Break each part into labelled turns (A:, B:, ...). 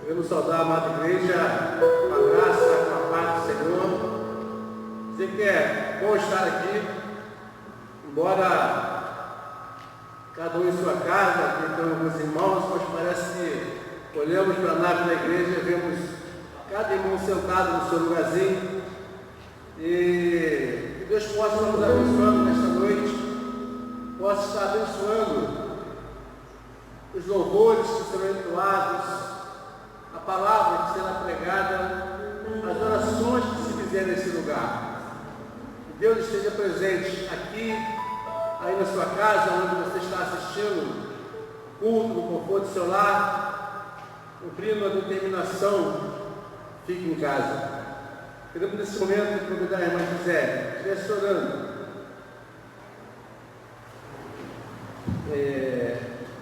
A: Queremos saudar a amada igreja com a graça, com a paz do Senhor. Dizer que é bom estar aqui, embora cada um em sua casa, aqui tem alguns irmãos, mas parece que olhamos para a nave da igreja e vemos cada irmão sentado no seu lugarzinho. E que Deus possa nos abençoando nesta noite, possa estar abençoando os louvores que serão entoados, a palavra que será pregada, as orações que se fizerem nesse lugar. Que Deus esteja presente aqui, aí na sua casa, onde você está assistindo o culto, no conforto do seu lar, cumprindo a determinação, fique em casa. Queremos nesse momento convidar a irmã Gisele, estivesse orando.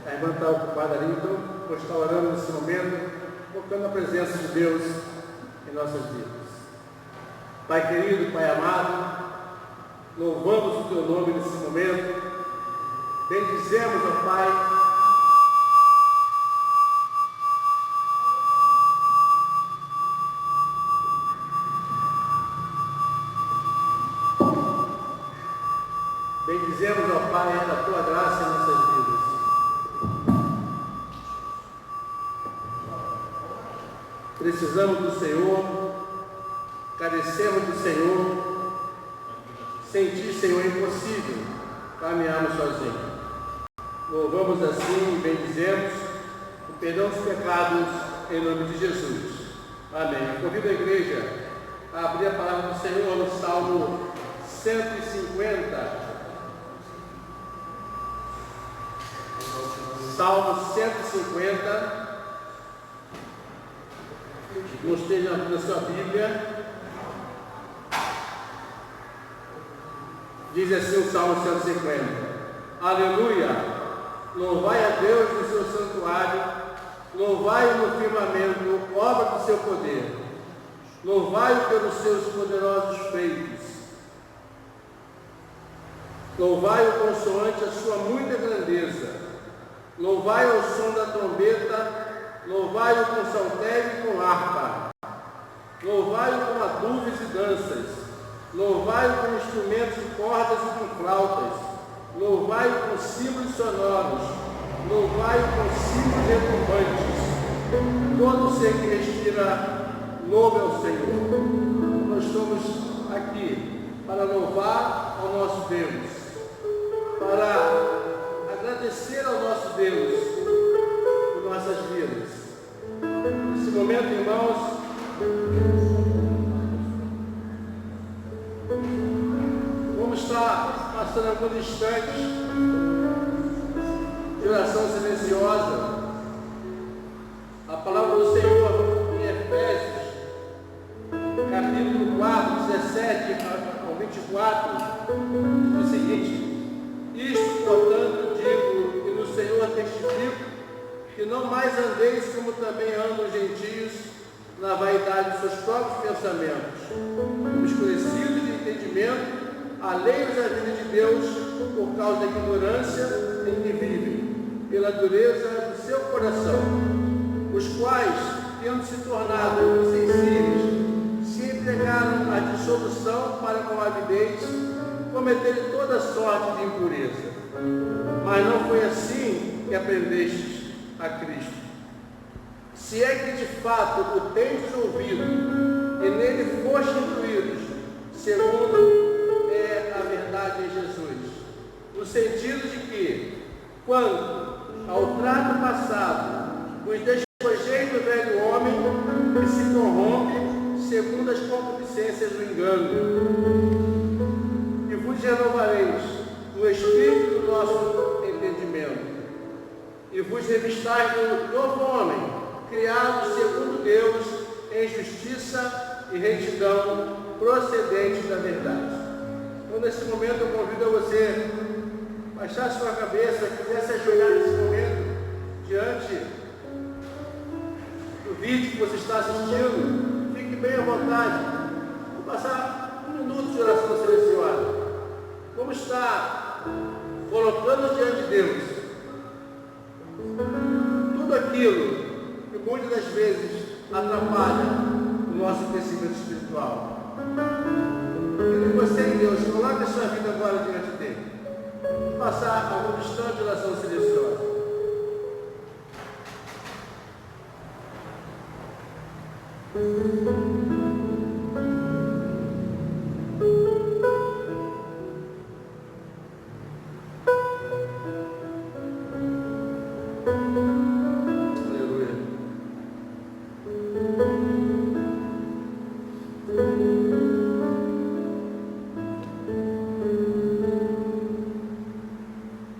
A: A irmã está ocupada ali, então vou estar orando nesse momento, colocando a presença de Deus em nossas vidas. Pai querido, Pai amado, louvamos o Teu nome nesse momento, bendizemos, ó Pai, bendizemos, ó Pai, a Tua graça em nossas vidas. Precisamos do Senhor, carecemos do Senhor. Sem Ti, Senhor, é impossível caminharmos sozinhos. Louvamos assim e bendizemos o perdão dos pecados em nome de Jesus. Amém. Convido a igreja a abrir a palavra do Senhor no Salmo 150. Salmo 150. Não esteja na sua Bíblia. Diz assim o Salmo 150. Aleluia! Louvai a Deus no seu santuário, louvai-o no firmamento, obra do seu poder. Louvai-o pelos seus poderosos feitos. Louvai-o consoante a sua muita grandeza. Louvai ao som da trombeta, louvai-o com saltério e com harpa. Louvai-o com adubos e danças. Louvai-o com instrumentos de cordas e com flautas. Louvai-o com símbolos sonoros. Louvai-o com símbolos retumbantes. Todo ser que respira, louve ao Senhor. Nós estamos aqui para louvar ao nosso Deus, para agradecer ao nosso Deus por nossas vidas. Nesse momento, irmãos, vamos estar passando alguns instantes de oração silenciosa. A palavra do Senhor em Efésios, capítulo 4, 17 ao 24, diz o seguinte: isto, portanto, digo, e no Senhor testifico, que não mais andeis como também andam os gentios, na vaidade de seus próprios pensamentos, obscurecidos de entendimento, alheios à vida de Deus, por causa da ignorância em que vivem, pela dureza do seu coração, os quais, tendo se tornado insensíveis, se entregaram à dissolução para com avidez cometerem toda sorte de impureza. Mas não foi assim que aprendestes a Cristo. Se é que de fato o tendes ouvido e nele fostes incluídos, segundo é a verdade em Jesus, no sentido de que, quando ao trato passado vos despojei do velho homem que se corrompe segundo as concupiscências do engano, e vos renovareis no espírito do nosso entendimento, e vos revistais do novo homem, criado segundo Deus, em justiça e retidão procedente da verdade. Então, nesse momento, eu convido a você a baixar a sua cabeça, quiser se ajoelhar nesse momento, diante do vídeo que você está assistindo, fique bem à vontade. Vou passar 1 minuto de oração silenciosa. Vamos estar colocando diante de Deus tudo aquilo que muitas das vezes atrapalha o nosso crescimento espiritual. Querido, você em Deus, coloque a sua vida agora diante dele. Vamos passar algum instante de oração silenciosa.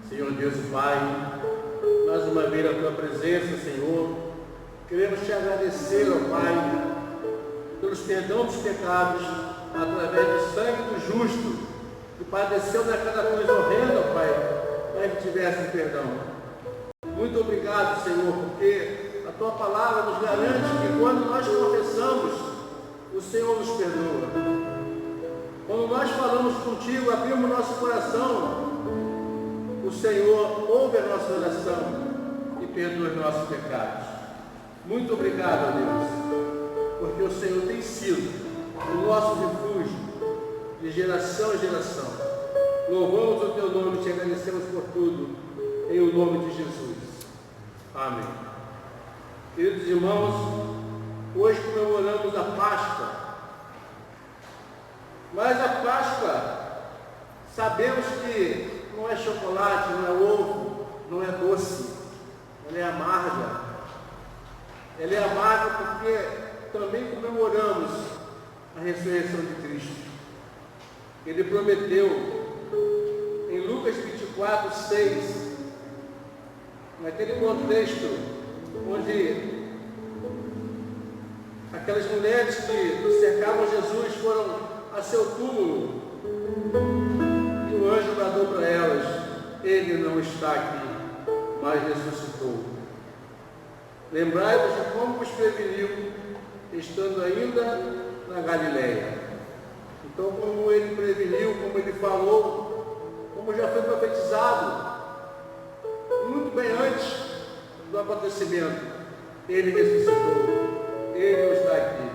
A: Senhor Deus e Pai, mais uma vez na Tua presença, Senhor, queremos Te agradecer, ó Pai, pelos perdão dos pecados, através do sangue do justo, que padeceu naquela coisa horrenda, ó Pai, para que tivesse perdão. Muito obrigado, Senhor, porque a Tua palavra nos garante que quando nós confessamos, o Senhor nos perdoa. Quando nós falamos contigo, abrimos nosso coração, o Senhor ouve a nossa oração e perdoa os nossos pecados. Muito obrigado, a Deus, porque o Senhor tem sido o nosso refúgio de geração em geração. Louvamos o Teu nome e Te agradecemos por tudo, em o nome de Jesus. Amém. Queridos irmãos, hoje comemoramos a Páscoa, mas a Páscoa, sabemos que não é chocolate, não é ovo, não é doce, ela é amarga. Ela é amarga porque também comemoramos a ressurreição de Cristo. Ele prometeu em Lucas 24, 6, naquele contexto onde aquelas mulheres que cercavam Jesus foram a seu túmulo, e o anjo bradou para elas: ele não está aqui, mas ressuscitou. Lembrai-vos de como vos preveniu, estando ainda na Galileia. Então, como ele preveniu, como ele falou, como já foi profetizado, muito bem antes do acontecimento, ele ressuscitou. Ele não está aqui.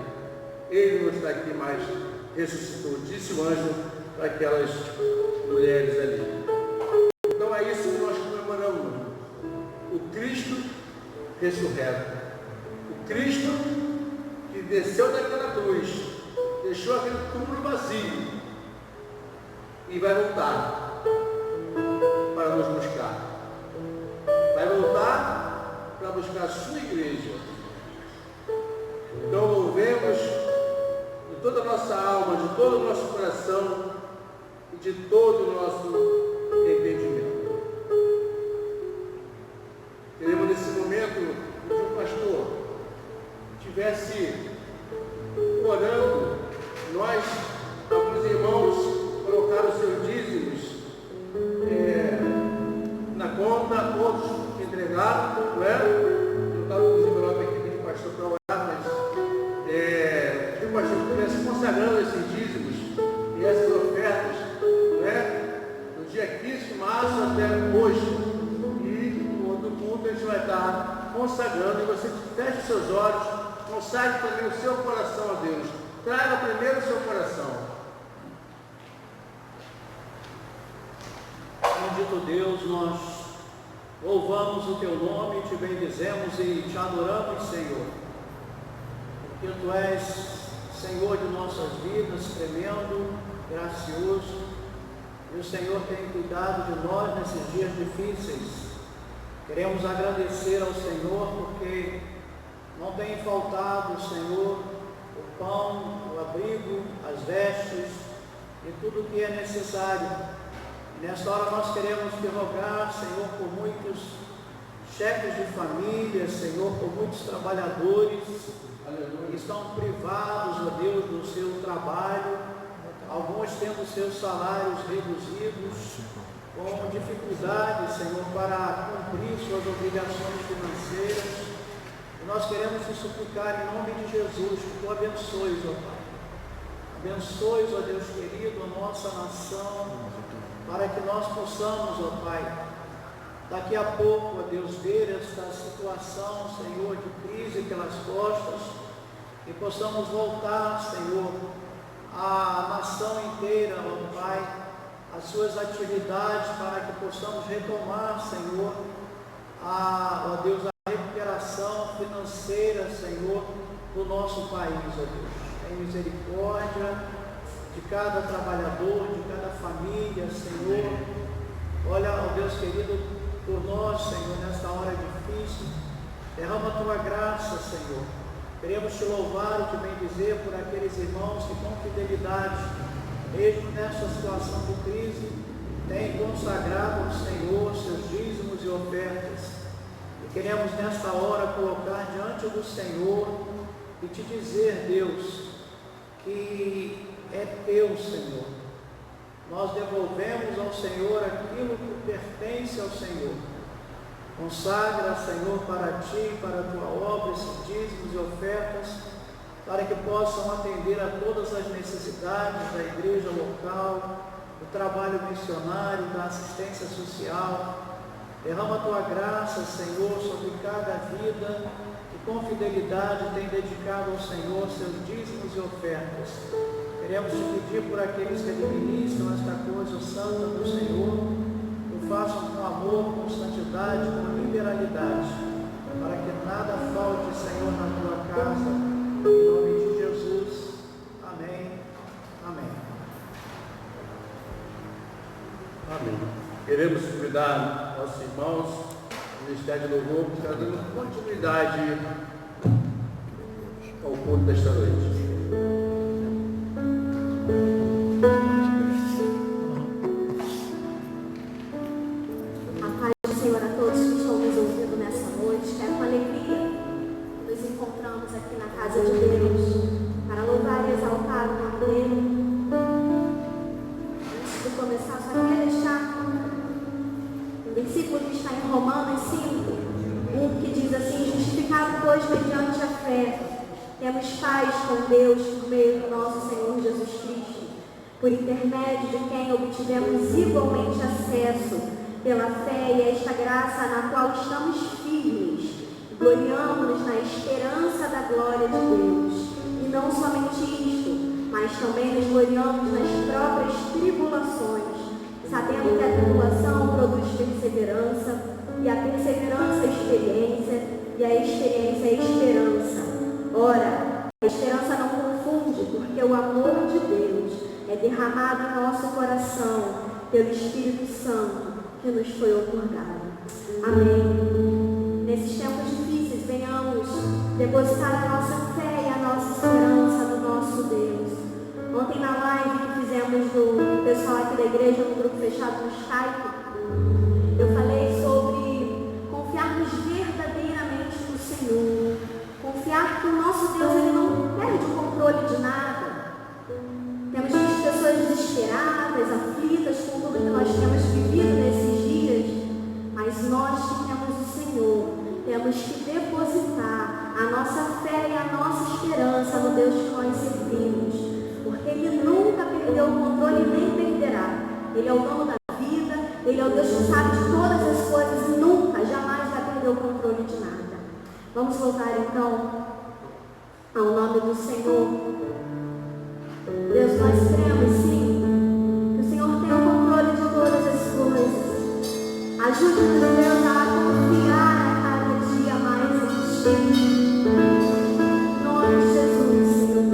A: Ele não está aqui, mas ressuscitou. Disse o anjo para aquelas mulheres ali. Então é isso que nós comemoramos. O Cristo ressurreto. O Cristo que desceu daquela cruz, deixou aquele túmulo vazio e vai voltar para nos buscar. Vai voltar para buscar a sua igreja. Então louvemos de toda a nossa alma, de todo o nosso coração e de todo o nosso entendimento. Queremos nesse momento que o pastor estivesse orando, nós, alguns irmãos, colocaram os seus dízimos na conta, outros que entregaram, não é? Eu estava com os envelopes aqui do pastor para orar, mas que o pastor estivesse consagrando esses dízimos e essas ofertas, né? No dia 15 de março até hoje. Do culto a gente vai estar consagrando, e você feche os seus olhos, consagre também o seu coração a Deus. Traga primeiro o seu coração.
B: Bendito Deus, nós louvamos o Teu nome, Te bendizemos e Te adoramos, Senhor, porque Tu és Senhor de nossas vidas, tremendo, gracioso, e o Senhor tem cuidado de nós nesses dias difíceis. Queremos agradecer ao Senhor porque não tem faltado, Senhor, o pão, o abrigo, as vestes e tudo o que é necessário. E nesta hora nós queremos te rogar, Senhor, por muitos chefes de família, Senhor, por muitos trabalhadores que estão privados, ó Deus, do seu trabalho, alguns tendo seus salários reduzidos, com dificuldade, Senhor, para cumprir suas obrigações financeiras. E nós queremos te suplicar em nome de Jesus que Tu abençoes, ó Pai. Abençoes, ó Deus querido, a nossa nação, para que nós possamos, ó Pai, daqui a pouco, ó Deus, ver esta situação, Senhor, de crise pelas costas, e possamos voltar, Senhor, a nação inteira, ó Pai, as suas atividades, para que possamos retomar, Senhor, ó Deus, a recuperação financeira, Senhor, do nosso país, ó Deus. Tem misericórdia de cada trabalhador, de cada família, Senhor. Olha, ó Deus querido, por nós, Senhor, nesta hora difícil, derrama a Tua graça, Senhor. Queremos Te louvar e Te bendizer por aqueles irmãos que com fidelidade, mesmo nesta situação de crise, têm consagrado ao Senhor seus dízimos e ofertas. E queremos nesta hora colocar diante do Senhor e Te dizer, Deus, que é Teu, Senhor. Nós devolvemos ao Senhor aquilo que pertence ao Senhor. Consagra, Senhor, para Ti, para a Tua obra, esses dízimos e ofertas, para que possam atender a todas as necessidades da igreja local, do trabalho missionário, da assistência social. Derrama a Tua graça, Senhor, sobre cada vida que com fidelidade tem dedicado ao Senhor seus dízimos e ofertas. Queremos Te pedir por aqueles que administram esta coisa santa do Senhor, o façam com amor, com santidade, com liberalidade, para que nada falte, Senhor, na Tua casa. Em nome de Jesus. Amém. Amém.
A: Amém. Queremos convidar nossos irmãos do Ministério de Louvor para dando continuidade ao culto desta noite.
C: Por intermédio de quem obtivemos igualmente acesso pela fé e esta graça na qual estamos firmes, gloriamo-nos na esperança da glória de Deus. E não somente isto, mas também nos gloriamos nas próprias tribulações, sabendo que a tribulação produz perseverança, e a perseverança experiência, e a experiência esperança. Ora, a esperança não confunde, porque o amor de Deus é derramado em nosso coração pelo Espírito Santo que nos foi outorgado. Amém. Nesses tempos difíceis, venhamos depositar a nossa fé e a nossa esperança no nosso Deus. Ontem na live que fizemos do pessoal aqui da igreja, no grupo fechado no Skype, eu falei sobre confiarmos verdadeiramente no Senhor. Confiar que o nosso Deus ele não perde o controle de nada. Temos visto pessoas desesperadas, aflitas com tudo que nós temos vivido nesses dias, mas nós que temos o Senhor, temos que depositar a nossa fé e a nossa esperança no Deus que nós servimos, porque Ele nunca perdeu o controle e nem perderá. Ele é o dono da vida, Ele é o Deus que sabe de todas as coisas e nunca, jamais vai perder o controle de nada. Vamos voltar então ao nome do Senhor. Deus, nós cremos sim que o Senhor tem o controle de todas as coisas. Ajude-nos, Deus, a confiar a cada dia mais em Ti. Em nome de Jesus, Senhor.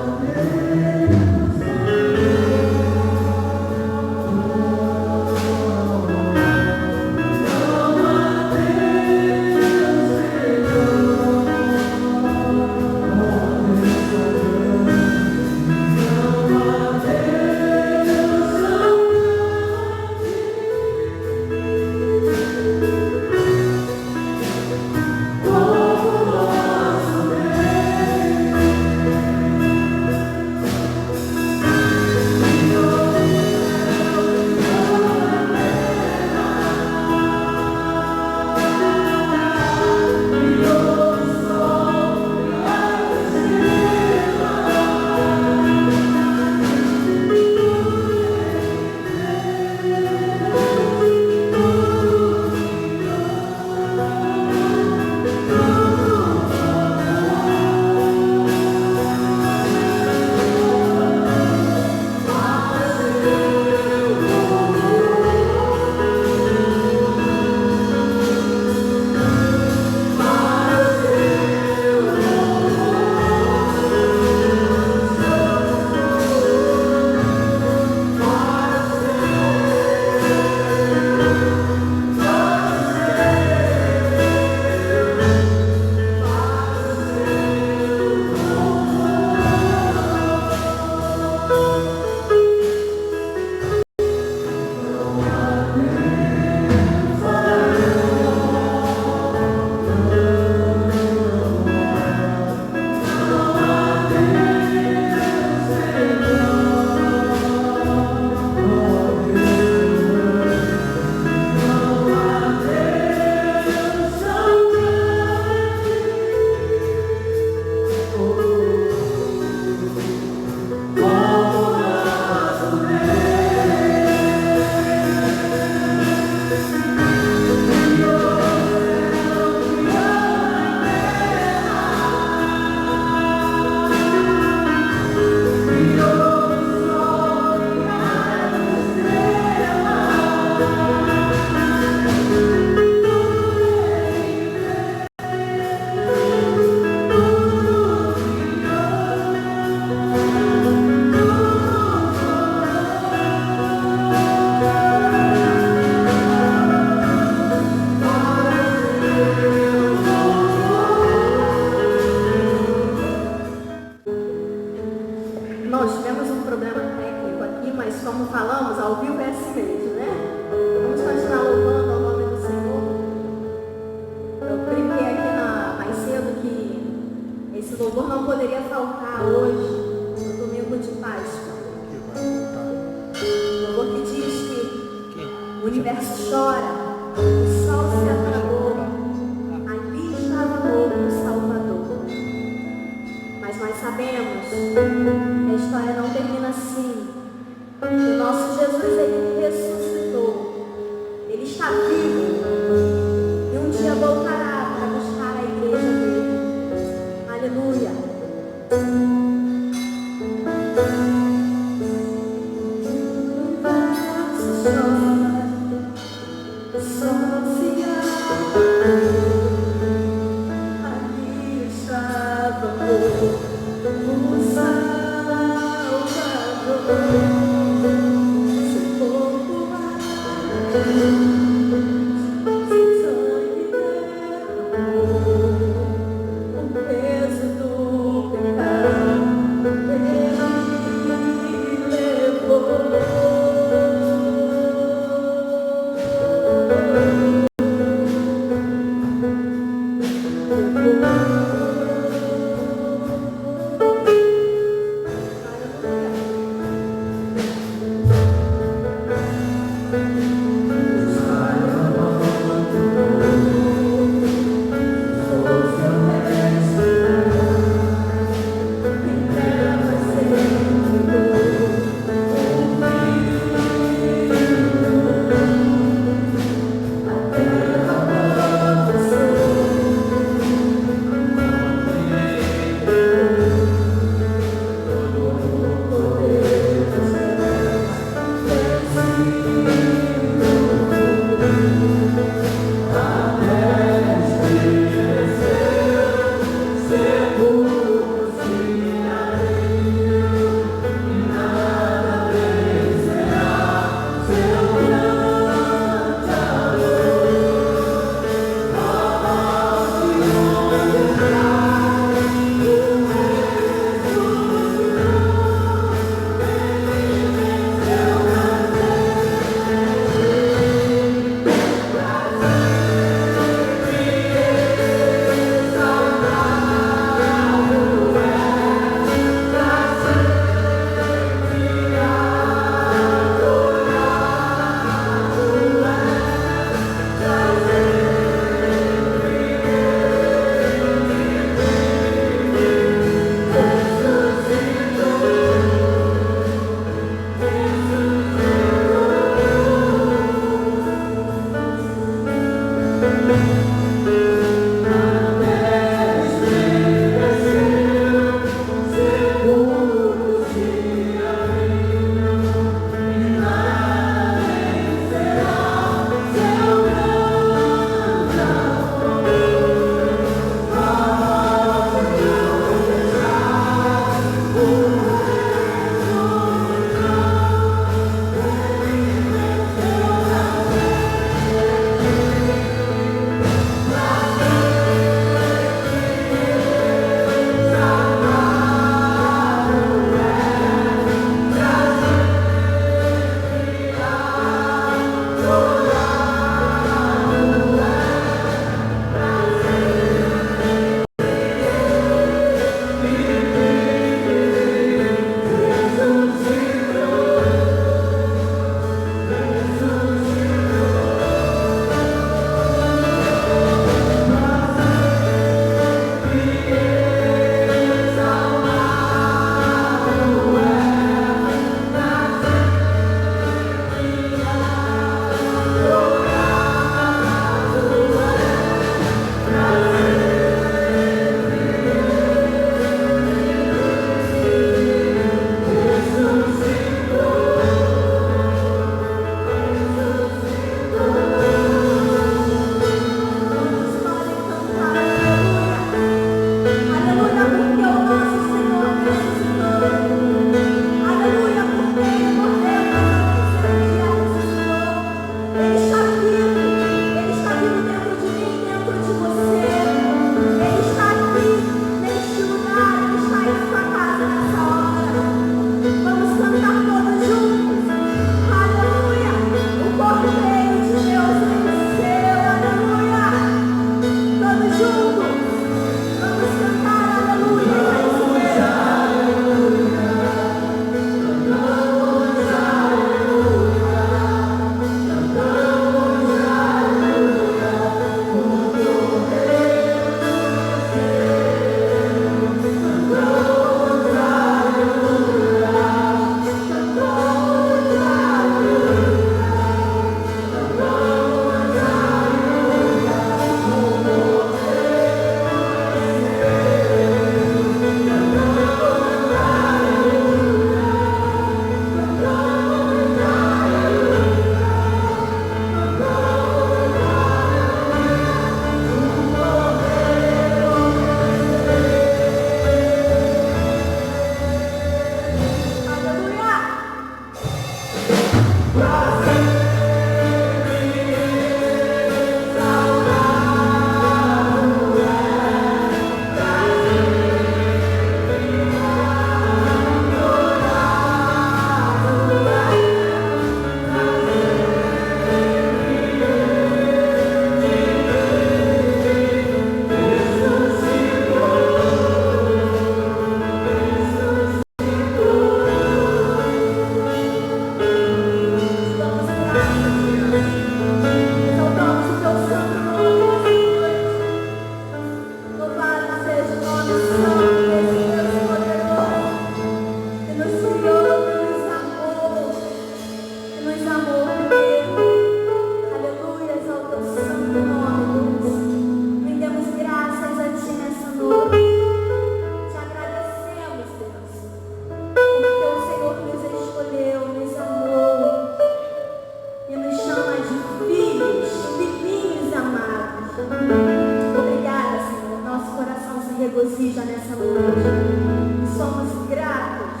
C: regozija nessa noite. Somos gratos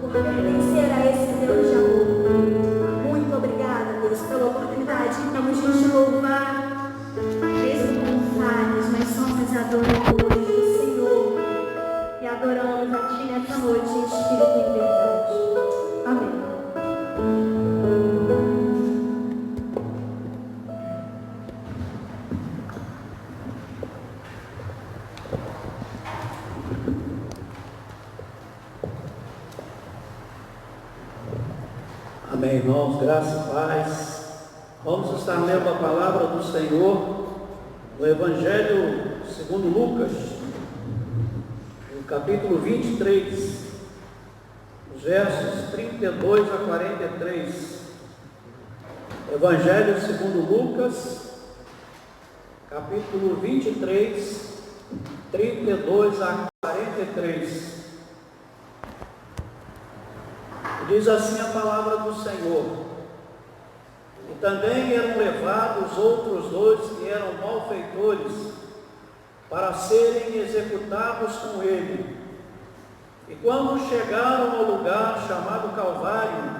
C: por pertencer a esse Deus de amor. Muito obrigada, Deus, pela oportunidade que temos de te louvar, mesmo com falhas, mas somos adoradores do Senhor e adoramos a Ti nessa noite em espírito e em verdade. Amém.
B: Amém, irmãos, graça e paz. Vamos estar lendo a palavra do Senhor no Evangelho segundo Lucas, no capítulo 23, os versos 32 a 43. Evangelho segundo Lucas, capítulo 23, 32 a 43. Diz assim a palavra do Senhor: e também eram levados outros dois que eram malfeitores para serem executados com ele. E quando chegaram ao lugar chamado Calvário,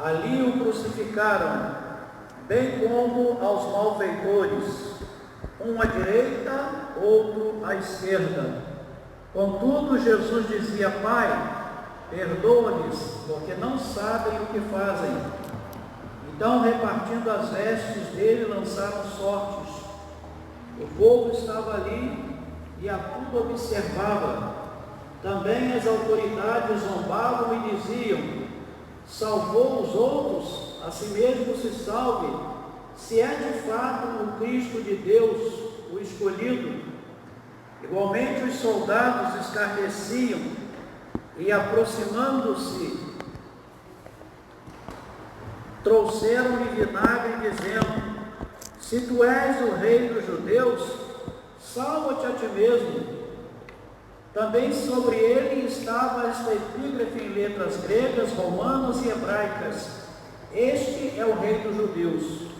B: ali o crucificaram, bem como aos malfeitores, um à direita, outro à esquerda. Contudo, Jesus dizia: Pai, perdoa-lhes, porque não sabem o que fazem. Então, repartindo as vestes dele, lançaram sortes. O povo estava ali e a tudo observava. Também as autoridades zombavam e diziam: salvou os outros, a si mesmo se salve, se é de fato o Cristo de Deus, o escolhido. Igualmente os soldados escarneciam e, aproximando-se, trouxeram-lhe vinagre, dizendo: se tu és o rei dos judeus, salva-te a ti mesmo. Também sobre ele estava esta epígrafe em letras gregas, romanas e hebraicas: este é o rei dos judeus.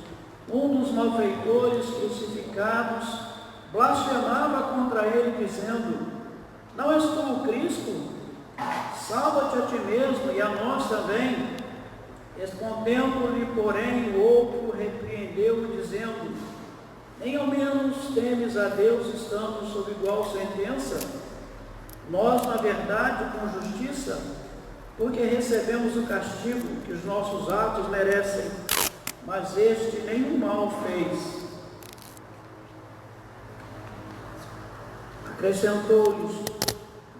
B: Um dos malfeitores crucificados blasfemava contra ele, dizendo: não és tu o Cristo? Salva-te a ti mesmo e a nós também. Respondendo-lhe, porém, o outro repreendeu, dizendo: nem ao menos temes a Deus, estando sob igual sentença? Nós, na verdade, com justiça, porque recebemos o castigo que os nossos atos merecem, mas este nenhum mal fez. Acrescentou-lhes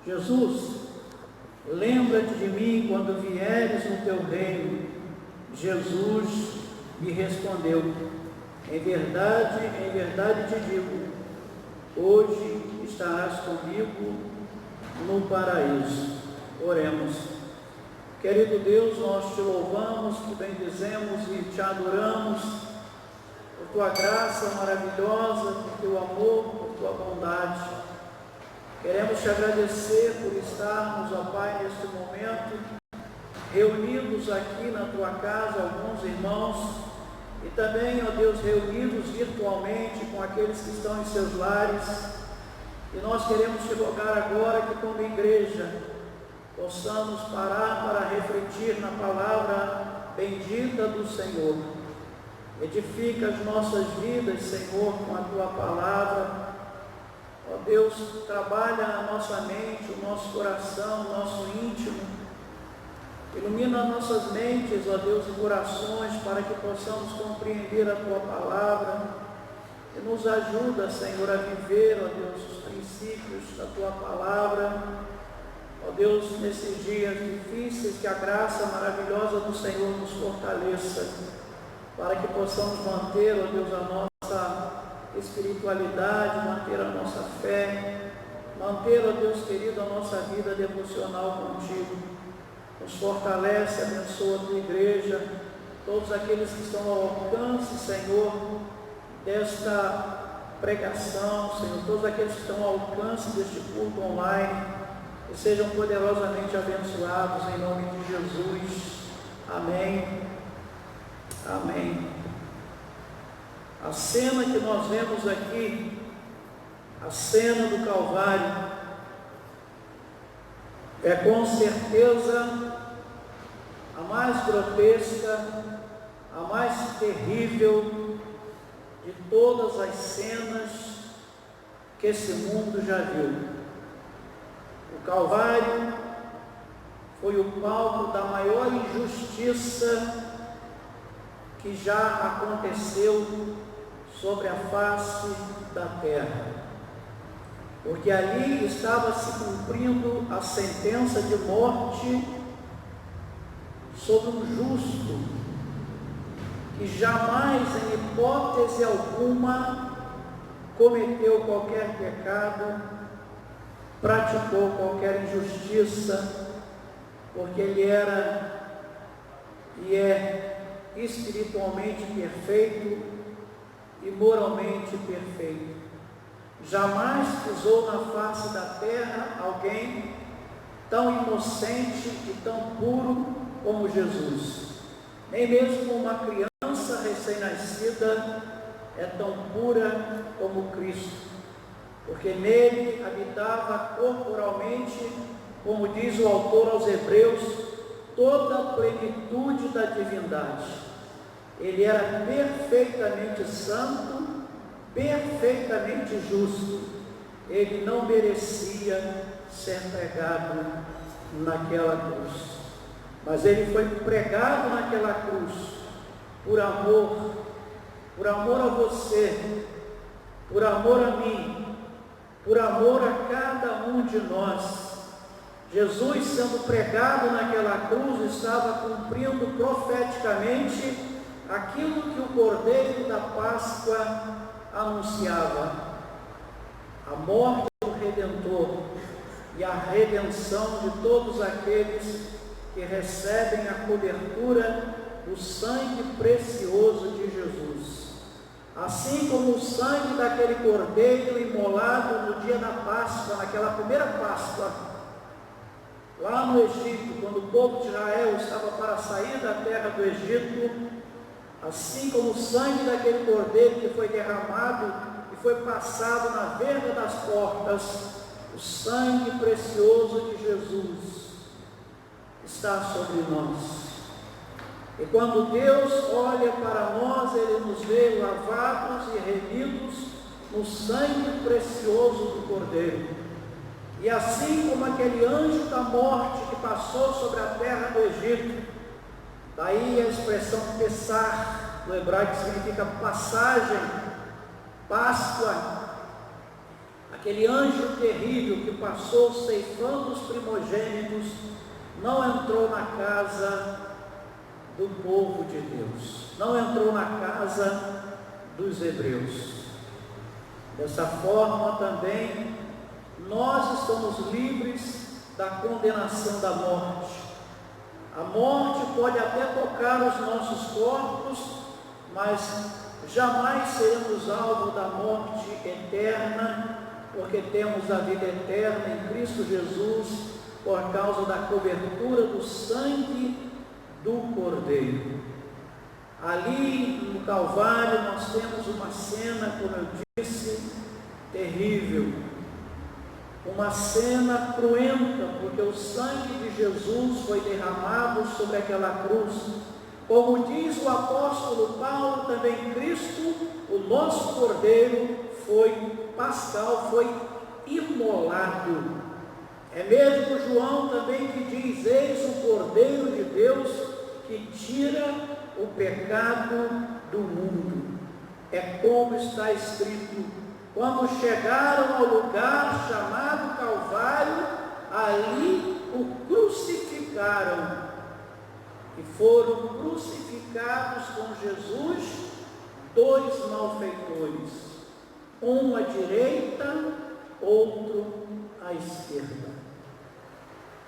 B: Jesus: lembra-te de mim quando vieres no teu reino. Jesus me respondeu: em verdade te digo, hoje estarás comigo no paraíso. Oremos. Querido Deus, nós te louvamos, te bendizemos e te adoramos por tua graça maravilhosa, por teu amor, por tua bondade. Queremos te agradecer por estarmos, ó Pai, neste momento, reunidos aqui na tua casa, alguns irmãos, e também, ó Deus, reunidos virtualmente com aqueles que estão em seus lares. E nós queremos te rogar agora que, como igreja, possamos parar para refletir na palavra bendita do Senhor. Edifica as nossas vidas, Senhor, com a tua palavra. Ó Deus, trabalha a nossa mente, o nosso coração, o nosso íntimo. Ilumina nossas mentes, ó Deus, e corações, para que possamos compreender a tua palavra. E nos ajuda, Senhor, a viver, ó Deus, os princípios da tua palavra. Ó Deus, nesses dias difíceis, que a graça maravilhosa do Senhor nos fortaleça, para que possamos manter, ó Deus, a nossa espiritualidade, manter a nossa fé, manter, ó Deus querido, a nossa vida devocional contigo. Nos fortalece, abençoa a tua igreja, todos aqueles que estão ao alcance, Senhor, desta pregação, Senhor, todos aqueles que estão ao alcance deste culto online, que sejam poderosamente abençoados em nome de Jesus. Amém. Amém. A cena que nós vemos aqui, a cena do Calvário, é com certeza a mais grotesca, a mais terrível de todas as cenas que esse mundo já viu. O Calvário foi o palco da maior injustiça que já aconteceu sobre a face da terra, porque ali estava se cumprindo a sentença de morte sobre um justo que jamais, em hipótese alguma, cometeu qualquer pecado, praticou qualquer injustiça, porque ele era e é espiritualmente perfeito e moralmente perfeito. Jamais pisou na face da terra alguém tão inocente e tão puro como Jesus. Nem mesmo uma criança recém-nascida é tão pura como Cristo, porque nele habitava corporalmente, como diz o autor aos Hebreus, toda a plenitude da divindade. Ele era perfeitamente santo, perfeitamente justo. Ele não merecia ser pregado naquela cruz, mas ele foi pregado naquela cruz por amor a você, por amor a mim, por amor a cada um de nós. Jesus, sendo pregado naquela cruz, estava cumprindo profeticamente aquilo que o Cordeiro da Páscoa anunciava: a morte do Redentor e a redenção de todos aqueles que recebem a cobertura do sangue precioso de Jesus. Assim como o sangue daquele Cordeiro imolado no dia da Páscoa, naquela primeira Páscoa, lá no Egito, quando o povo de Israel estava para sair da terra do Egito, assim como o sangue daquele Cordeiro que foi derramado e foi passado na verga das portas, o sangue precioso de Jesus está sobre nós. E quando Deus olha para nós, Ele nos vê lavados e remidos no sangue precioso do Cordeiro. E assim como aquele anjo da morte que passou sobre a terra do Egito, daí a expressão Pessar, no hebraico, significa passagem, Páscoa, aquele anjo terrível que passou ceifando os primogênitos, não entrou na casa do povo de Deus, não entrou na casa dos hebreus. Dessa forma também nós estamos livres da condenação da morte. A morte pode até tocar os nossos corpos, mas jamais seremos alvo da morte eterna, porque temos a vida eterna em Cristo Jesus, por causa da cobertura do sangue do Cordeiro. Ali no Calvário nós temos uma cena, como eu disse, terrível, uma cena cruenta, porque o sangue de Jesus foi derramado sobre aquela cruz. Como diz o apóstolo Paulo, também Cristo, o nosso Cordeiro, foi pascal, foi imolado. É mesmo João também que diz: eis o Cordeiro de Deus que tira o pecado do mundo. É como está escrito: quando chegaram ao lugar chamado Calvário, ali o crucificaram. E foram crucificados com Jesus dois malfeitores, um à direita, outro à esquerda.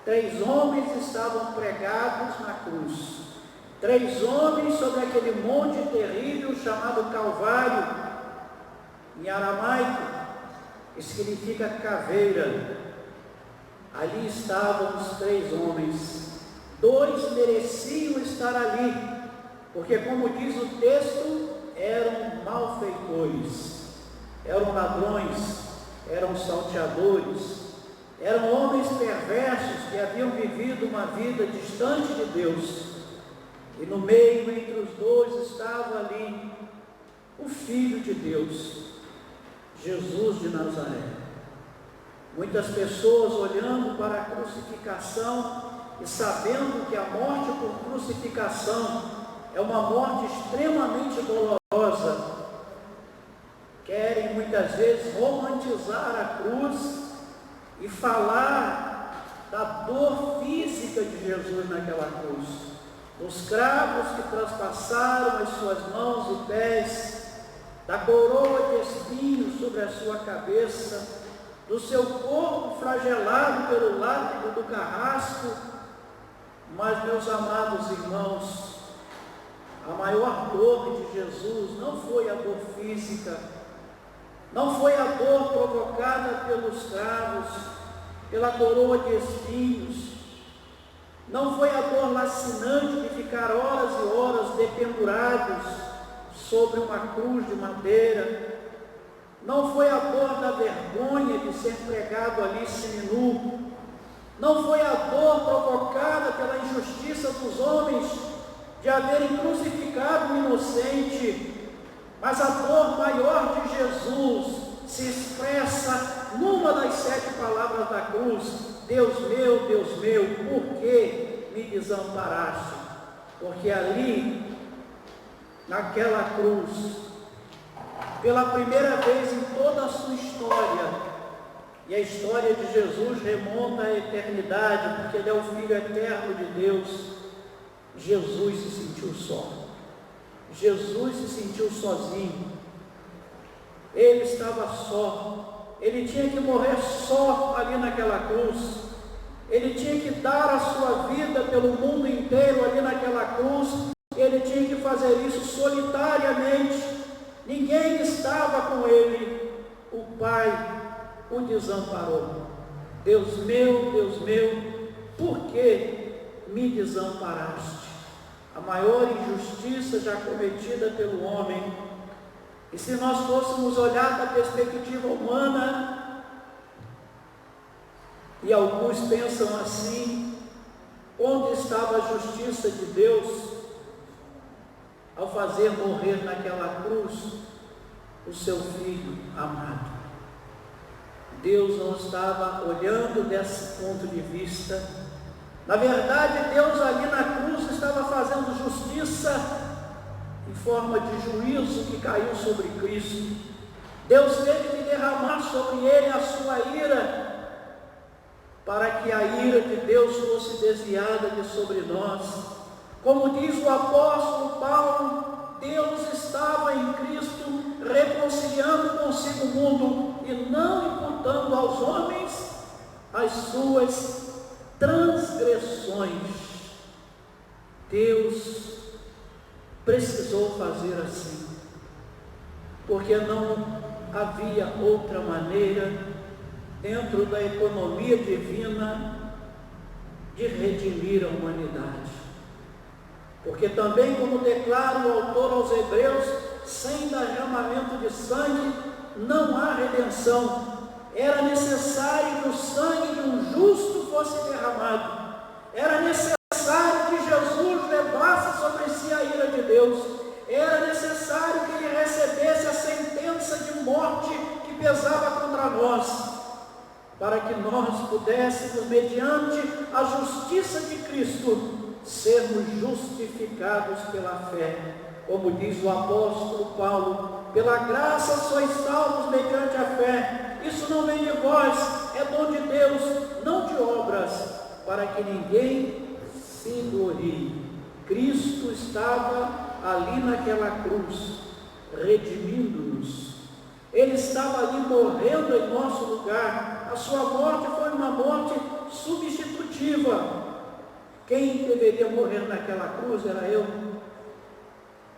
B: 3 homens estavam pregados na cruz. 3 homens sobre aquele monte terrível chamado Calvário. Em aramaico, significa caveira. Ali estavam os 3 homens. 2 mereciam estar ali, porque, como diz o texto, eram malfeitores, eram ladrões, eram salteadores, Eram homens perversos que haviam vivido uma vida distante de Deus. E no meio, entre os dois, estava ali o Filho de Deus, Jesus de Nazaré. Muitas pessoas olhando para a crucificação e sabendo que a morte por crucificação é uma morte extremamente dolorosa, querem muitas vezes romantizar a cruz e falar da dor física de Jesus naquela cruz, dos cravos que transpassaram as suas mãos e pés, da coroa de espinhos sobre a sua cabeça, do seu corpo flagelado pelo látigo do carrasco. Mas, meus amados irmãos, a maior dor de Jesus não foi a dor física, não foi a dor provocada pelos cravos, pela coroa de espinhos, não foi a dor lacinante de ficar horas e horas dependurados sobre uma cruz de madeira, não foi a dor da vergonha de ser pregado ali seminu, não foi a dor provocada pela injustiça dos homens de haverem crucificado um inocente, mas a dor maior de Jesus se expressa numa das 7 palavras da cruz: Deus meu, por que me desamparaste? Porque ali, naquela cruz, pela primeira vez em toda a sua história, e a história de Jesus remonta à eternidade, porque Ele é o Filho eterno de Deus, Jesus se sentiu só. Jesus se sentiu sozinho. Ele estava só. Ele tinha que morrer só ali naquela cruz. Ele tinha que dar a sua vida pelo mundo inteiro ali naquela cruz. Ele tinha que fazer isso solitariamente. Ninguém estava com ele. O Pai o desamparou. Deus meu, por que me desamparaste? A maior injustiça já cometida pelo homem. E se nós fôssemos olhar da perspectiva humana, e alguns pensam assim, onde estava a justiça de Deus ao fazer morrer naquela cruz o seu filho amado? Deus não estava olhando desse ponto de vista. Na verdade, Deus ali na cruz estava fazendo justiça em forma de juízo que caiu sobre Cristo. Deus teve que derramar sobre ele a sua ira, para que a ira de Deus fosse desviada de sobre nós. Como diz o apóstolo Paulo, Deus estava em Cristo reconciliando consigo o mundo e não imputando aos homens as suas transgressões. Deus precisou fazer assim, porque não havia outra maneira, dentro da economia divina, de redimir a humanidade. Porque também, como declara o autor aos Hebreus, sem derramamento de sangue não há redenção. Era necessário que o sangue de um justo fosse derramado. Era necessário que Jesus levasse sobre si a ira de Deus. Era necessário que ele recebesse a sentença de morte que pesava contra nós, para que nós pudéssemos, mediante a justiça de Cristo, sermos justificados pela fé. Como diz o apóstolo Paulo, pela graça sois salvos mediante a fé. Isso não vem de vós, é dom de Deus, não de obras, para que ninguém se glorie. Cristo estava ali naquela cruz, redimindo-nos. Ele estava ali morrendo em nosso lugar. A sua morte foi uma morte substitutiva. Quem deveria morrer naquela cruz era eu.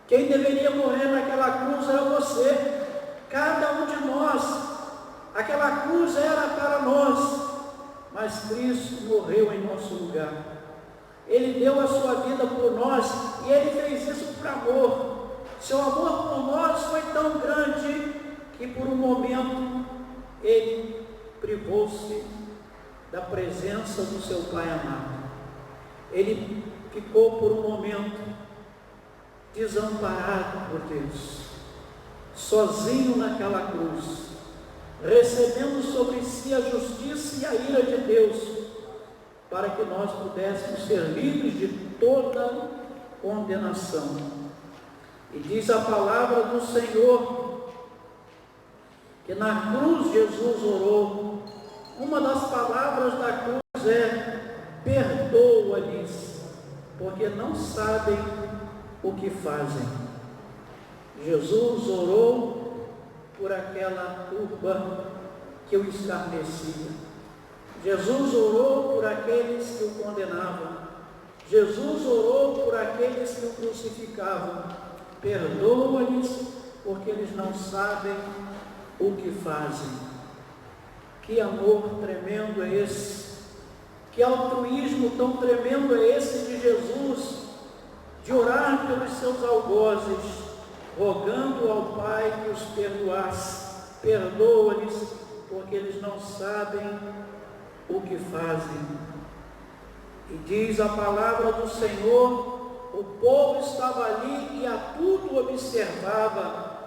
B: Quem deveria morrer naquela cruz era você. Cada um de nós. Aquela cruz era para nós, mas Cristo morreu em nosso lugar. Ele deu a sua vida por nós e Ele fez isso por amor. Seu amor por nós foi tão grande que por um momento Ele privou-se da presença do seu Pai amado. Ele ficou por um momento desamparado por Deus, sozinho naquela cruz, recebendo sobre si a justiça e a ira de Deus, para que nós pudéssemos ser livres de toda condenação. E diz a palavra do Senhor, que na cruz Jesus orou. Uma das palavras da cruz é: perdoa-lhes, porque não sabem o que fazem. Jesus orou por aquela turba que o escarnecia. Jesus orou por aqueles que o condenavam. Jesus orou por aqueles que o crucificavam. Perdoa-lhes, porque eles não sabem o que fazem. Que amor tremendo é esse? Que altruísmo tão tremendo é esse de Jesus, de orar pelos seus algozes, rogando ao Pai que os perdoasse. Perdoa-lhes, porque eles não sabem o que fazem. E diz a palavra do Senhor: o povo estava ali e a tudo observava.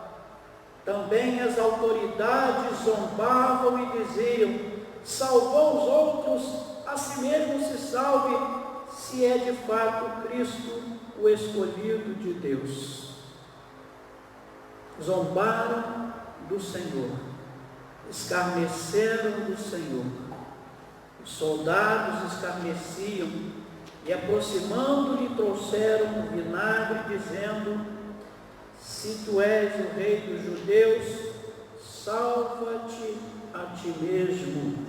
B: Também as autoridades zombavam e diziam: salvou os outros, a si mesmo se salve, se é de fato Cristo, o escolhido de Deus. Zombaram do Senhor, escarneceram do Senhor. Os soldados escarneciam e, aproximando-lhe, trouxeram um vinagre, dizendo: se tu és o rei dos judeus, salva-te a ti mesmo.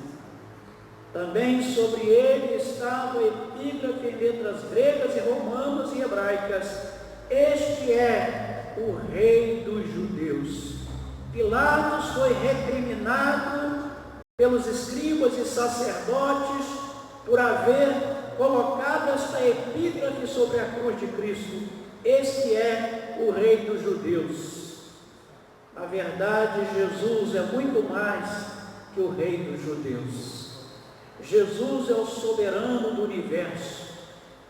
B: Também sobre ele estava o epígrafe em letras gregas e romanas e hebraicas: este é o rei dos judeus. Pilatos foi recriminado pelos escribas e sacerdotes por haver colocado esta epígrafe sobre a cruz de Cristo: este é o rei dos judeus. Na verdade, Jesus é muito mais que o rei dos judeus. Jesus é o soberano do universo.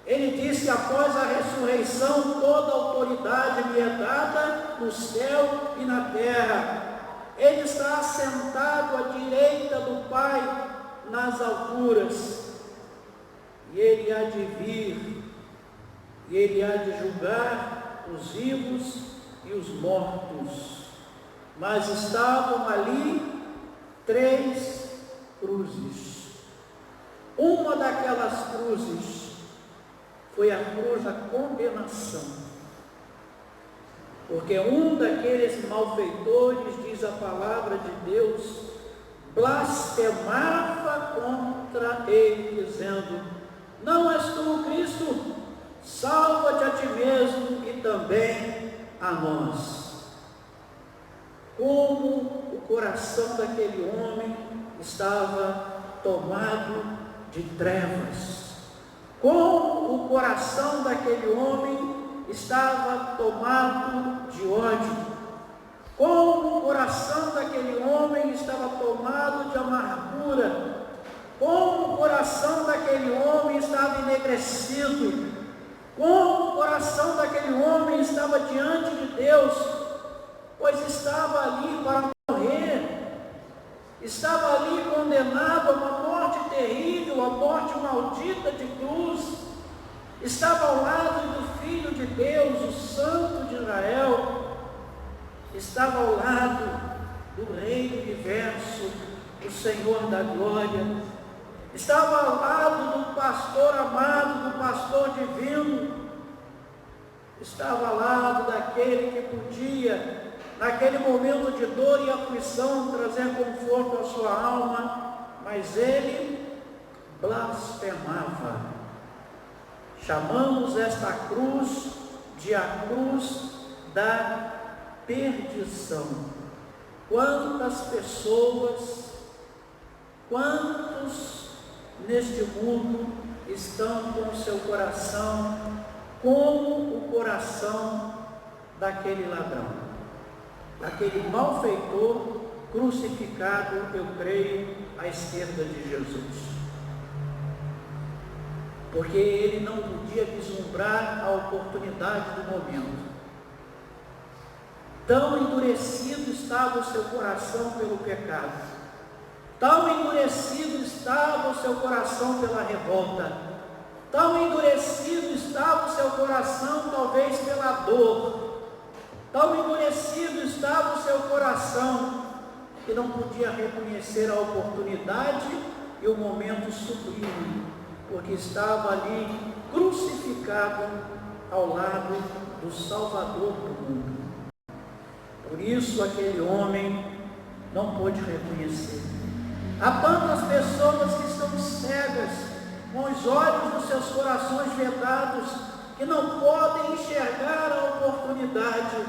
B: Ele disse: após a ressurreição, toda autoridade me é dada no céu e na terra. Ele está assentado à direita do Pai nas alturas. E ele há de vir, e ele há de julgar os vivos e os mortos. Mas estavam ali 3 cruzes. Uma daquelas cruzes foi a cruz da condenação. Porque um daqueles malfeitores, diz a palavra de Deus, blasfemava contra ele, dizendo: não és tu o Cristo? Salva-te a ti mesmo e também a nós. Como o coração daquele homem estava tomado de trevas. Como o coração daquele homem estava tomado de ódio. Como o coração daquele homem estava tomado de amargura. Como o coração daquele homem estava enegrecido. Como o coração daquele homem estava diante de Deus, pois estava ali para morrer. Estava ali condenado a uma morte terrível, a morte maldita de cruz. Estava ao lado do Filho de Deus, o Santo de Israel. Estava ao lado do Rei do Universo, o Senhor da Glória. Estava ao lado do pastor amado, do pastor divino. Estava ao lado daquele que podia, naquele momento de dor e aflição, trazer conforto à sua alma, mas ele blasfemava. Chamamos esta cruz de a cruz da perdição. Quantas pessoas, quantos neste mundo estão com o seu coração como o coração daquele ladrão, daquele malfeitor crucificado, eu creio, à esquerda de Jesus. porque ele não podia vislumbrar a oportunidade do momento. Tão endurecido estava o seu coração pelo pecado, tão endurecido estava o seu coração pela revolta, tão endurecido estava o seu coração talvez pela dor, tão endurecido estava o seu coração que não podia reconhecer a oportunidade e o momento sublime, porque estava ali crucificado ao lado do Salvador do mundo. Por isso aquele homem não pôde reconhecer. Há tantas pessoas que estão cegas, com os olhos dos seus corações vedados, que não podem enxergar a oportunidade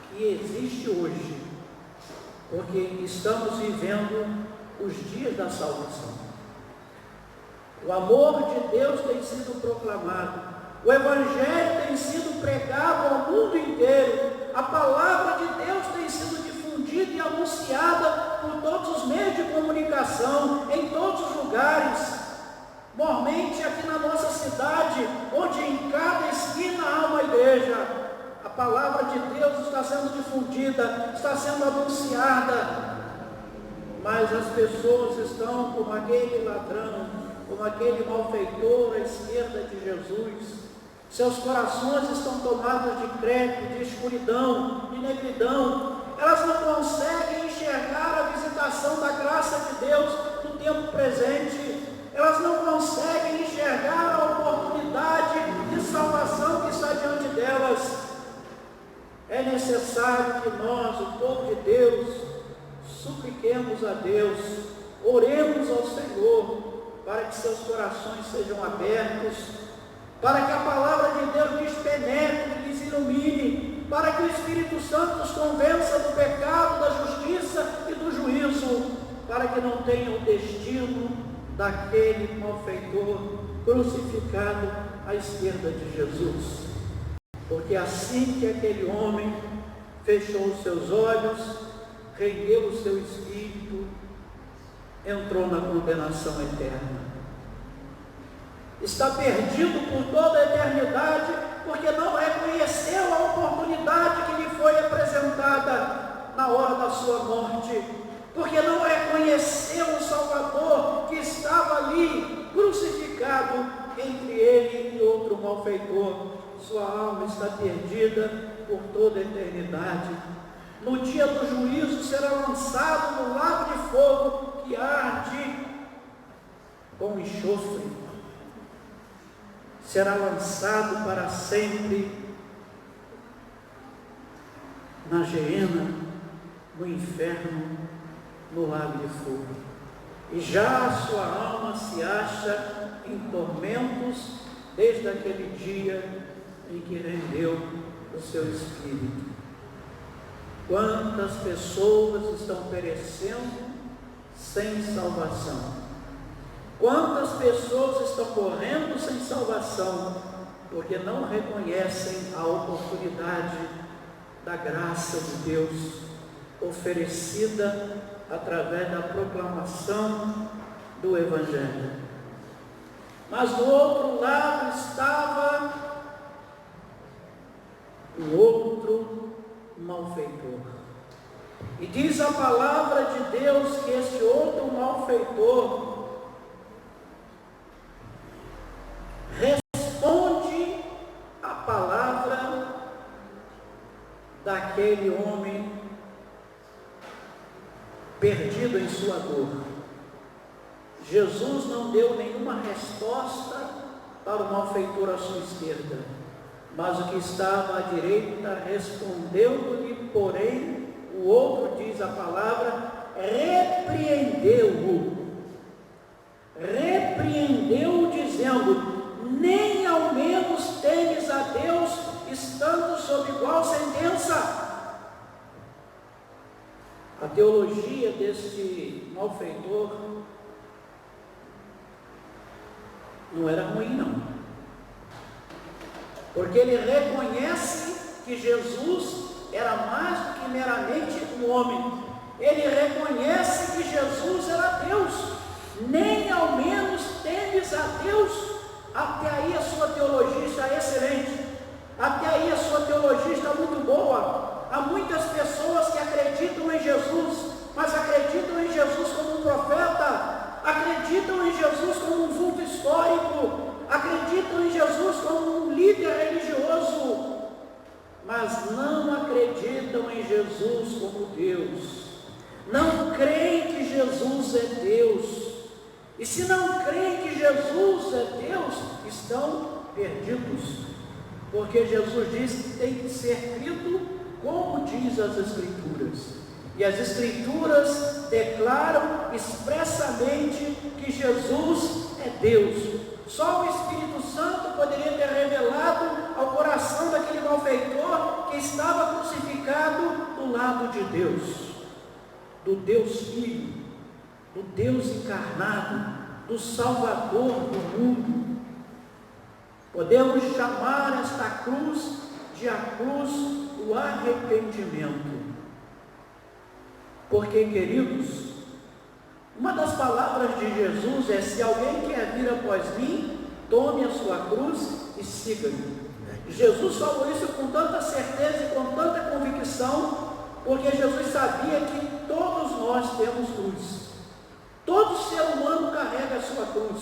B: que existe hoje, porque estamos vivendo os dias da salvação. O amor de Deus tem sido proclamado, o Evangelho tem sido pregado ao mundo inteiro, a palavra de Deus tem sido difundida e anunciada por todos os meios de comunicação, em todos os lugares. Mormente aqui na nossa cidade, onde em cada esquina há uma igreja, a palavra de Deus está sendo difundida, está sendo anunciada, mas as pessoas estão como aquele ladrão, como aquele malfeitor à esquerda de Jesus. Seus corações estão tomados de crédito, de escuridão, de negridão. Elas não conseguem enxergar a visitação da graça de Deus no tempo presente. Elas não conseguem enxergar a oportunidade de salvação que está diante delas. É necessário que nós, o povo de Deus, supliquemos a Deus, oremos ao Senhor, para que seus corações sejam abertos, para que a palavra de Deus lhes penetre, lhes ilumine, para que o Espírito Santo os convença do pecado, da justiça e do juízo, para que não tenham o destino daquele malfeitor crucificado à esquerda de Jesus. Porque assim que aquele homem fechou os seus olhos, rendeu o seu espírito, entrou na condenação eterna. Está perdido por toda a eternidade, porque não reconheceu a oportunidade que lhe foi apresentada na hora da sua morte, porque não reconheceu o Salvador que estava ali crucificado entre ele e outro malfeitor. Sua alma está perdida por toda a eternidade. No dia do juízo será lançado no lago de fogo que arde com enxofre. Será lançado para sempre na geena, no inferno, no lago de fogo. E já a sua alma se acha em tormentos desde aquele dia em que rendeu o seu espírito. Quantas pessoas estão perecendo sem salvação? Quantas pessoas estão morrendo sem salvação, porque não reconhecem a oportunidade da graça de Deus, oferecida através da proclamação do Evangelho. Mas do outro lado estava um outro malfeitor. E diz a palavra de Deus que este outro malfeitor responde a palavra daquele homem perdido em sua dor. Jesus não deu nenhuma resposta para o malfeitor à sua esquerda, mas o que estava à direita respondeu-lhe, porém, o outro, diz a palavra, repreendeu-o. Repreendeu-o, dizendo: nem ao menos temes a Deus, estando sob igual sentença. A teologia deste malfeitor não era ruim, não. Porque ele reconhece que Jesus era mais do que meramente um homem. Ele reconhece que Jesus era Deus. Nem ao menos temes a Deus, Até aí a sua teologia está excelente. Até aí a sua teologia está muito boa. Há muitas pessoas que acreditam em Jesus, mas acreditam em Jesus como um profeta, acreditam em Jesus como um vulto histórico, acreditam em Jesus como um líder religioso, mas não acreditam em Jesus como Deus. Não creem que Jesus é Deus. E se não creem que Jesus é Deus, estão perdidos. Porque Jesus diz que tem que ser crido como diz as Escrituras. E as Escrituras declaram expressamente que Jesus é Deus. Só o Espírito Santo poderia ter revelado ao coração daquele malfeitor que estava crucificado do lado de Deus, do Deus Filho, do Deus encarnado, do Salvador do mundo. Podemos chamar esta cruz de a cruz do arrependimento. Porque, queridos, uma das palavras de Jesus é: se alguém quer vir após mim, tome a sua cruz e siga-me. Jesus falou isso com tanta certeza e com tanta convicção, porque Jesus sabia que todos nós temos cruz. Todo ser humano carrega a sua cruz.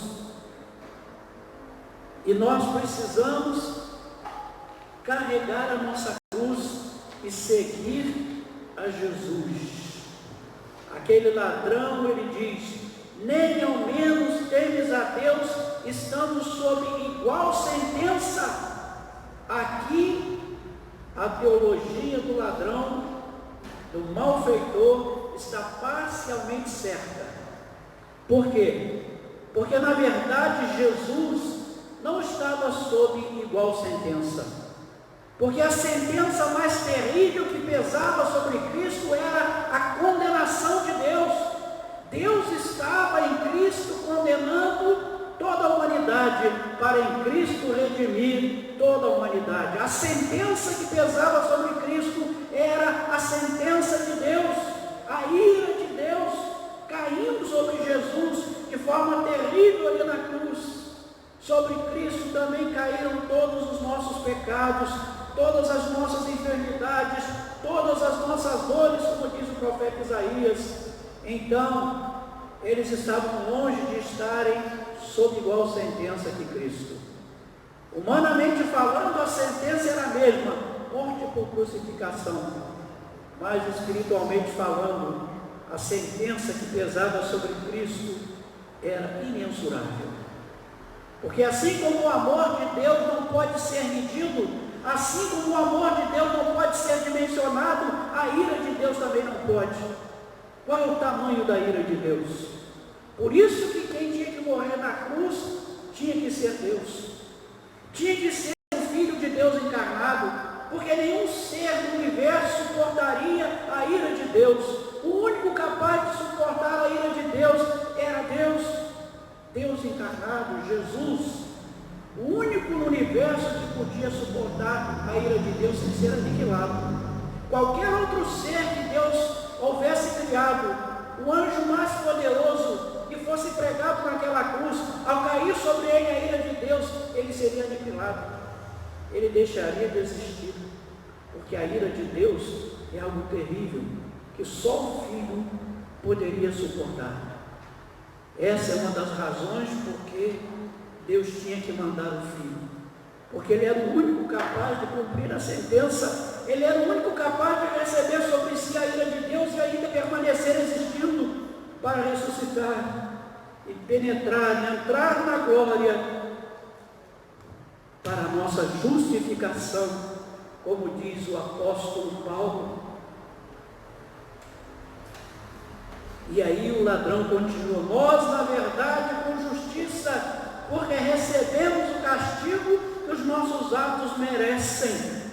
B: E nós precisamos carregar a nossa cruz e seguir a Jesus. Aquele ladrão, ele diz: nem ao menos temes a Deus, estando sob igual sentença. Aqui, a teologia do ladrão, do malfeitor, está parcialmente certa. Por quê? Porque, na verdade, Jesus não estava sob igual sentença. Porque a sentença mais terrível que pesava sobre Cristo era a condenação de Deus. Deus estava em Cristo condenando toda a humanidade, para em Cristo redimir toda a humanidade. A sentença que pesava sobre Cristo era a sentença de Deus, a ira de Deus, caindo sobre Jesus de forma terrível ali na cruz. Sobre Cristo também caíram todos os nossos pecados, todas as nossas enfermidades, todas as nossas dores, como diz o profeta Isaías. Então, eles estavam longe de estarem sob igual sentença que Cristo. Humanamente falando, a sentença era a mesma, morte por crucificação. Mas espiritualmente falando, a sentença que pesava sobre Cristo era imensurável. Porque assim como o amor de Deus não pode ser medido, assim como o amor de Deus não pode ser dimensionado, a ira de Deus também não pode. Qual é o tamanho da ira de Deus? Por isso que quem tinha que morrer na cruz tinha que ser Deus. Tinha que ser o Filho de Deus encarnado, porque nenhum ser do universo suportaria a ira de Deus. O único capaz de suportar a ira de Deus era Deus. Deus encarnado, Jesus, o único no universo que podia suportar a ira de Deus sem ser aniquilado. Qualquer outro ser que Deus houvesse criado, o anjo mais poderoso que fosse pregado naquela cruz, ao cair sobre ele a ira de Deus, ele seria aniquilado. Ele deixaria de existir, porque a ira de Deus é algo terrível, que só o Filho poderia suportar. Essa é uma das razões porque Deus tinha que mandar o Filho, porque Ele era o único capaz de cumprir a sentença, Ele era o único capaz de receber sobre si a ira de Deus e ainda permanecer existindo para ressuscitar e penetrar, entrar na glória para a nossa justificação, como diz o apóstolo Paulo. E aí o ladrão continua: nós, na verdade, com justiça, porque recebemos o castigo que os nossos atos merecem.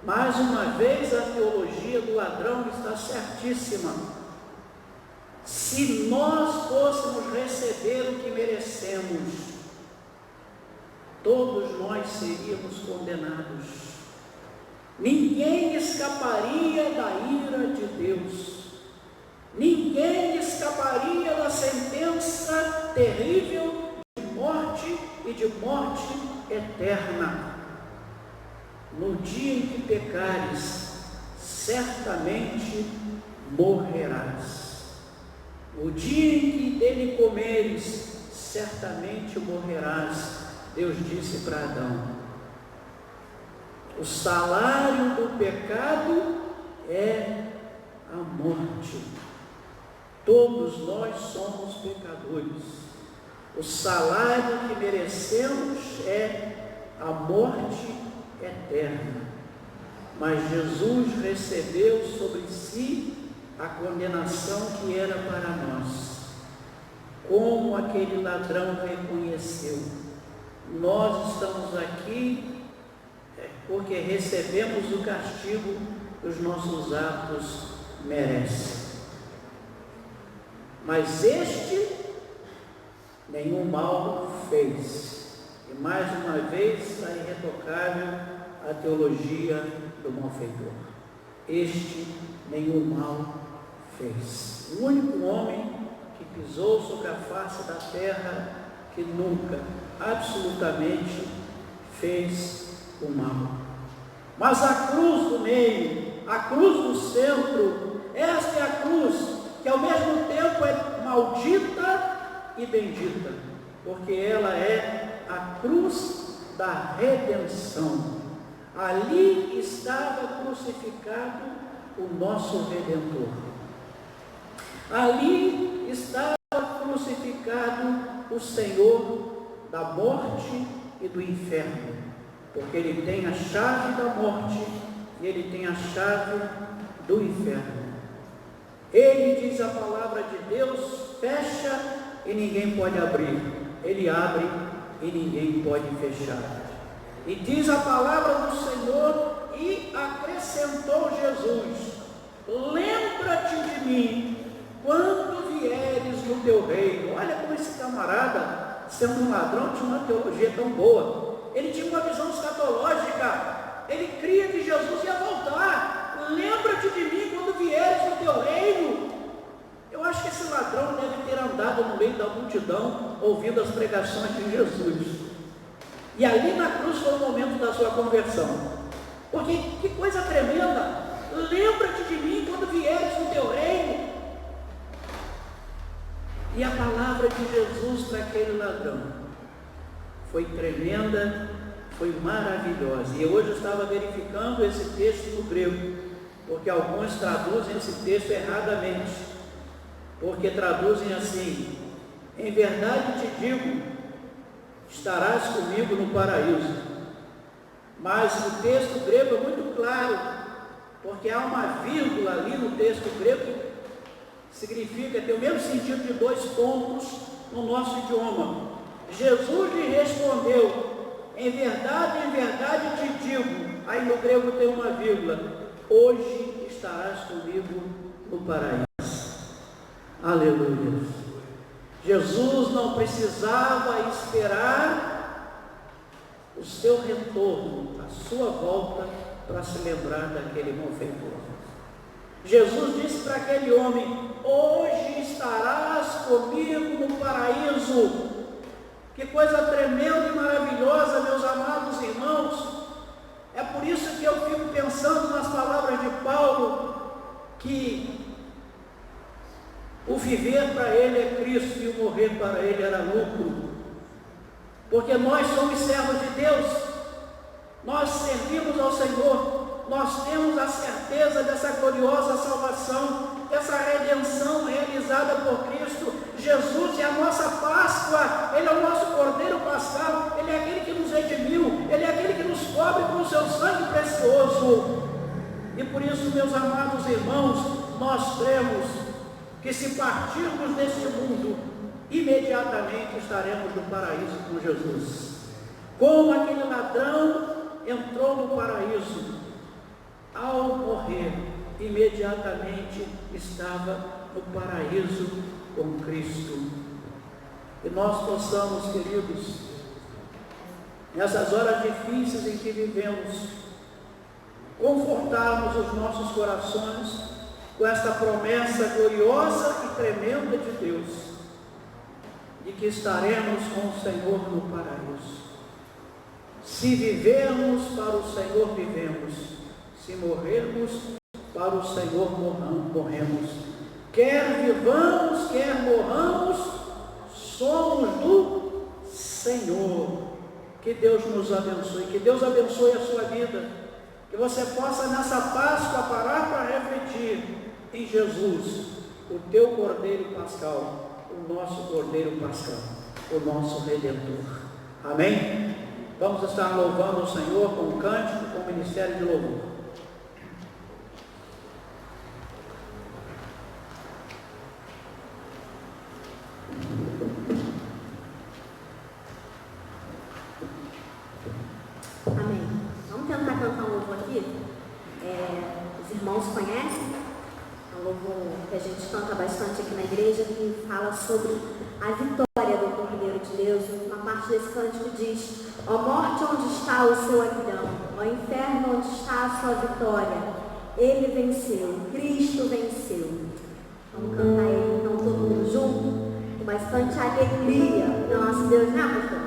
B: Mais uma vez, a teologia do ladrão está certíssima. Se nós fôssemos receber o que merecemos, todos nós seríamos condenados. Ninguém escaparia da ira de Deus. Ninguém escaparia da sentença terrível de morte eterna. No dia em que pecares, certamente morrerás. No dia em que dele comeres, certamente morrerás. Deus disse para Adão. O salário do pecado é a morte. Todos nós somos pecadores. O salário que merecemos é a morte eterna. Mas Jesus recebeu sobre si a condenação que era para nós. Como aquele ladrão reconheceu, nós estamos aqui porque recebemos o castigo que os nossos atos merecem. Mas este nenhum mal fez. E mais uma vez está irretocável a teologia do malfeitor. Este nenhum mal fez. O único homem que pisou sobre a face da terra que nunca, absolutamente, fez o mal. Mas a cruz do meio, a cruz do centro, esta é a cruz que ao mesmo tempo é maldita e bendita, porque ela é a cruz da redenção. Ali estava crucificado o nosso Redentor. Ali estava crucificado o Senhor da morte e do inferno, porque Ele tem a chave da morte e Ele tem a chave do inferno. Ele, diz a palavra de Deus, fecha e ninguém pode abrir. Ele abre e ninguém pode fechar. E diz a palavra do Senhor, e acrescentou Jesus: lembra-te de mim quando vieres no teu reino. Olha como esse camarada, sendo um ladrão, tinha uma teologia tão boa. Ele tinha uma visão escatológica. Ele cria que Jesus ia voltar. Lembra-te de mim quando vieres no teu reino. Eu acho que esse ladrão deve ter andado no meio da multidão, ouvindo as pregações de Jesus. E ali na cruz foi o momento da sua conversão. Porque que coisa tremenda! Lembra-te de mim quando vieres no teu reino. E a palavra de Jesus para aquele ladrão foi tremenda, foi maravilhosa. E hoje eu estava verificando esse texto no grego, porque alguns traduzem esse texto erradamente, porque traduzem assim: em verdade te digo, estarás comigo no paraíso. Mas o texto grego é muito claro, porque há uma vírgula ali no texto grego que significa, tem o mesmo sentido de dois pontos no nosso idioma. Jesus lhe respondeu: em verdade te digo. Aí no grego tem uma vírgula: hoje estarás comigo no paraíso. Aleluia. Jesus não precisava esperar o seu retorno, a sua volta, para se lembrar daquele malfeitor. Jesus disse para aquele homem: hoje estarás comigo no paraíso. Que coisa tremenda e maravilhosa, meus amados irmãos. É por isso que eu fico pensando nas palavras de Paulo, que o viver para ele é Cristo e o morrer para ele era lucro. Porque nós somos servos de Deus, nós servimos ao Senhor, nós temos a certeza dessa gloriosa salvação, essa redenção realizada por Cristo. Jesus é a nossa Páscoa, Ele é o nosso Cordeiro Pascal, Ele é aquele que nos redimiu, Ele é aquele que nos cobre com o seu sangue precioso. E por isso, meus amados irmãos, nós cremos que se partirmos deste mundo, imediatamente estaremos no paraíso com Jesus. Como aquele ladrão entrou no paraíso, ao morrer, imediatamente estava no paraíso com Cristo. E nós possamos, queridos, nessas horas difíceis em que vivemos, confortarmos os nossos corações com esta promessa gloriosa e tremenda de Deus, de que estaremos com o Senhor no paraíso. Se vivermos, para o Senhor vivemos. Se morrermos, para o Senhor morremos. Quer vivamos, quer morramos, somos do Senhor. Que Deus nos abençoe, que Deus abençoe a sua vida, que você possa nessa Páscoa parar para refletir em Jesus, o teu Cordeiro Pascal, o nosso Cordeiro Pascal, o nosso Redentor. Amém? Vamos estar louvando o Senhor com um cântico, com o ministério de louvor.
C: Amém. Vamos tentar cantar um louvor aqui? Os irmãos conhecem? É um louvor que a gente canta bastante aqui na igreja, que fala sobre a vitória do Cordeiro de Deus. Uma parte desse cântico diz: ó morte, onde está o seu aguilhão? Ó inferno, onde está a sua vitória? Ele venceu, Cristo venceu. Vamos cantar ele então todo mundo junto, com bastante alegria. Nosso Deus, né, pastor?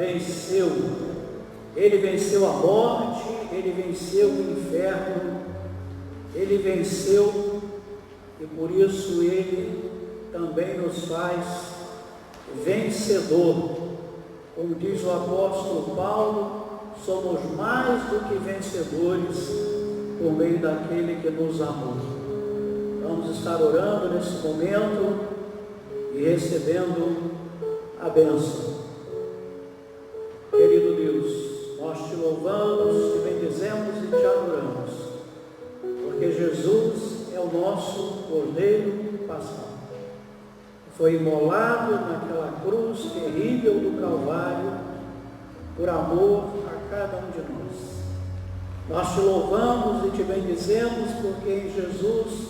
B: venceu. Ele venceu a morte, ele venceu o inferno, ele venceu e por isso ele também nos faz vencedor. Como diz o apóstolo Paulo, somos mais do que vencedores por meio daquele que nos amou. Vamos estar orando nesse momento e recebendo a bênção. Querido Deus, nós te louvamos, te bendizemos e te adoramos, porque Jesus é o nosso Cordeiro Pascal. Foi imolado naquela cruz terrível do Calvário, por amor a cada um de nós. Nós te louvamos e te bendizemos, porque em Jesus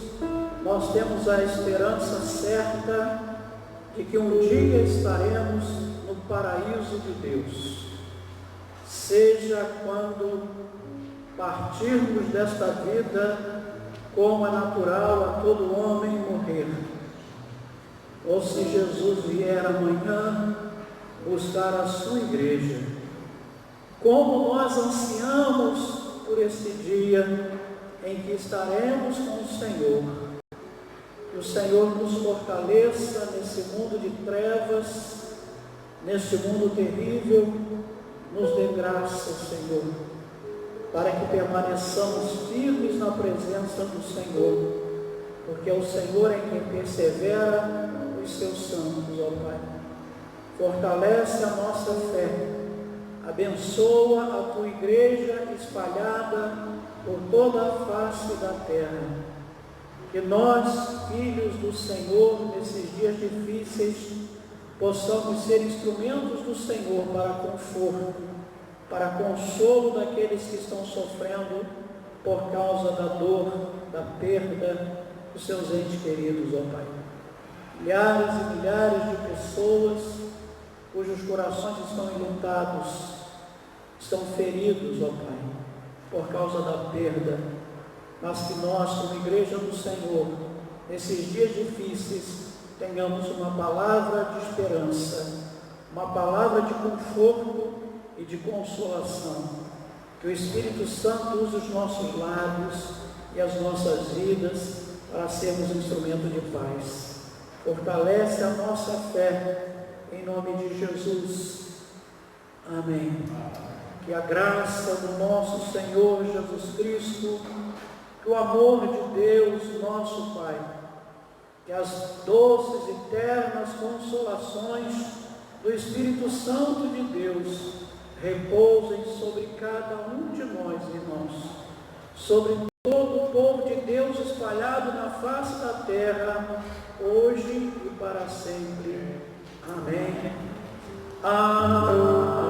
B: nós temos a esperança certa de que um dia estaremos no paraíso de Deus. Seja quando partirmos desta vida, como é natural a todo homem morrer, ou se Jesus vier amanhã buscar a sua igreja, como nós ansiamos por esse dia em que estaremos com o Senhor. Que o Senhor nos fortaleça nesse mundo de trevas, nesse mundo terrível, nos dê graça, Senhor, para que permaneçamos firmes na presença do Senhor, porque é o Senhor em quem persevera os seus santos, ó Pai. Fortalece a nossa fé, abençoa a tua igreja espalhada por toda a face da terra. Que nós, filhos do Senhor, nesses dias difíceis, possamos ser instrumentos do Senhor para conforto, para consolo daqueles que estão sofrendo por causa da dor, da perda dos seus entes queridos, ó Pai. Milhares e milhares de pessoas cujos corações estão enlutados, estão feridos, ó Pai, por causa da perda, mas que nós, como igreja do Senhor, nesses dias difíceis, tenhamos uma palavra de esperança, uma palavra de conforto e de consolação. Que o Espírito Santo use os nossos lábios e as nossas vidas para sermos instrumento de paz. Fortalece a nossa fé, em nome de Jesus. Amém. Que a graça do nosso Senhor Jesus Cristo, que o amor de Deus, nosso Pai, que as doces e ternas consolações do Espírito Santo de Deus repousem sobre cada um de nós, irmãos, sobre todo o povo de Deus espalhado na face da terra, hoje e para sempre. Amém. Amém.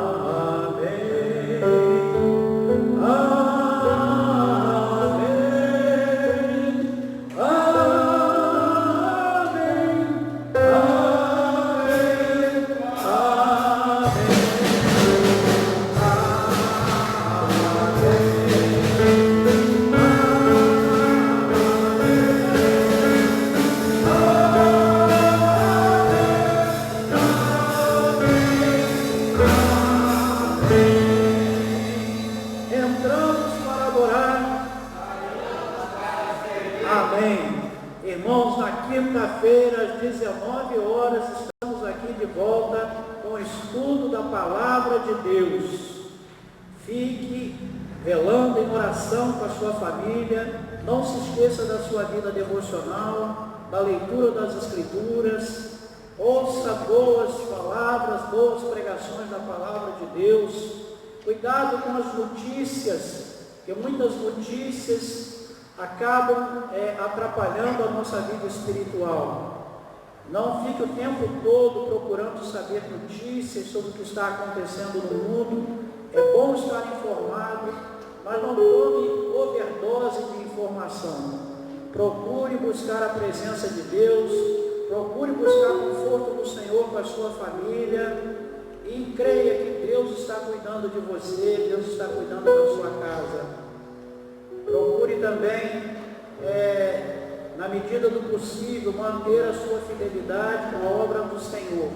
B: Quinta-feira, às 19 horas, estamos aqui de volta com o estudo da Palavra de Deus. Fique velando em oração com a sua família, não se esqueça da sua vida devocional, da leitura das Escrituras, ouça boas palavras, boas pregações da Palavra de Deus. Cuidado com as notícias, porque muitas notícias acabam atrapalhando a nossa vida espiritual. Não fique o tempo todo procurando saber notícias sobre o que está acontecendo no mundo. É bom estar informado, mas não tome overdose de informação. Procure buscar a presença de Deus, procure buscar o conforto do Senhor com a sua família e creia que Deus está cuidando de você, Deus está cuidando da sua casa. Procure também, na medida do possível, manter a sua fidelidade com a obra do Senhor.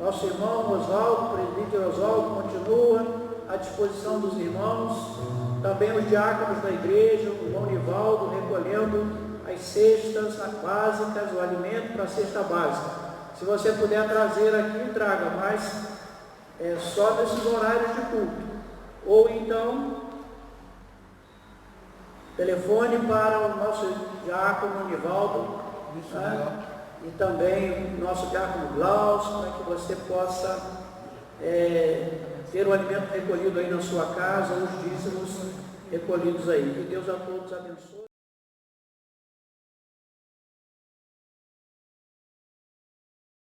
B: Nosso irmão Oswaldo, presbítero Oswaldo, continua à disposição dos irmãos. Também os diáconos da igreja, o irmão Nivaldo, recolhendo as cestas básicas, o alimento para a cesta básica. Se você puder trazer aqui, traga, mas só nesses horários de culto. Ou então, telefone para o nosso diácono Nivaldo, né? E também o nosso diácono Glaus, para que você possa ter o alimento recolhido aí na sua casa, os dízimos recolhidos aí. Que Deus a todos abençoe.